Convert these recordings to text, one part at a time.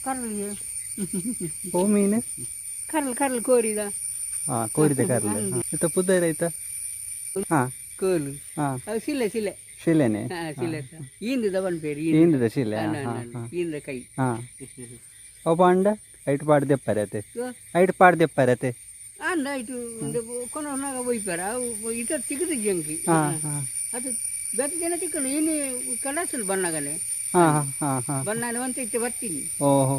curly ಓ ಮೀನು curl ಕೋರಿದ ಹಾ ಕೋರಿದ ಕರ್ಲೆ ಇತ್ತ ಪುದರ್ ಆಯ್ತಾ ಹಾ ಕೋಲು ಹಾ ಅದು ಸಿಲೆ ಸಿಲೆ ಶಿಲೆನೆ ಸಿಲೆ ಈಂದ ಬನ್ ಪೇರು ಈಂದ ಶಿಲೆ ಈಂದ ಕೈ ಹಾ ಓ ಪಾಂಡ ಐಟ್ ಪಾಡ್ ದೆಪ್ಪರತೆ ಐಟ್ ಪಾಡ್ ದೆಪ್ಪರತೆ ಅಂದ ಆಯ್ತು ಕೊನಾಗ ಹೋಯ್ಪಾರ ಇಟ ತಿಗದು ಜಂಕಿ ಹಾ ಹಾ ಅದು ಬೇರೆ ಜನ ತಿಕ್ಕಳು ಏನು ಕಲಾಸಲ್ ಬಣ್ಣಗನೆ ಹಾ ಹಾ ಹಾ ಬಣ್ಣನೆ ಅಂತ ಇಟ್ಟು ಬರ್ತೀನಿ ಓಹೋ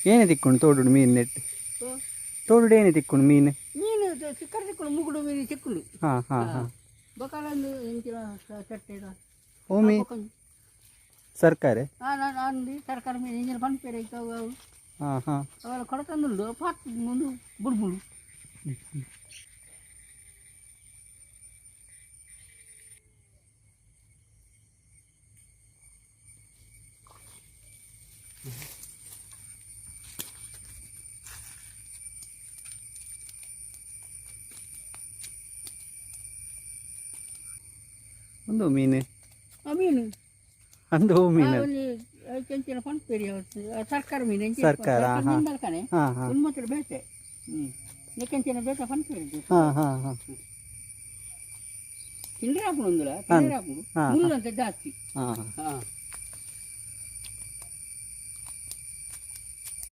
ಏನೇ ತಿಕ್ಕೊಂಡು ತೋಡು ಮೀನು ನೆಟ್ಟು ತೋಡು ಏನೇ ತಿಕ್ಕೊಂಡು ಮೀನು ಮೀನು ಸಿಕ್ಕರೆ ತಿಕ್ಕಳು ಮುಗುಡು ಮೀನು ಸಿಕ್ಕಳು ಹಾ ಹಾ ಹಾ ಬಕಾಲಂದು ಎಂಚಿನ ಚಟ್ಟೆ ಓ ಮೀ ಸರ್ಕಾರೆ ನಾನು ಅಂದು ಸರ್ಕಾರ ಮೀನು ಎಂಚಿನ ಪಂಪೇರೆ ಇತ್ತು ಹಾ ಹಾ ಅವಳ ಕೊಡಕಂದು ಪಾತ್ ಮುಂದು ಬುಡ್ಬುಡು ಒಂದು ಮೀನು ಮೀನು ಅಂದು ಮೀನು ಕೆಂಚಿನ ಪಂಪೇರಿ ಸರ್ಕಾರ ಮೀನು ಸರ್ಕಾರ ಕಣೆ ಹಾ ಹಾ ಉನ್ಮತ್ರ ಬೇಟೆ ಕೆಂಚಿನ ಬೇಟೆ ಪಂಪೇರಿ ಹಾ ಹಾ ಹಾ ತಿಂದ್ರೆ ಹಾಕೊಂಡು ಮುಳ್ಳು ಅಂತ ಜಾಸ್ತಿ ಹಾ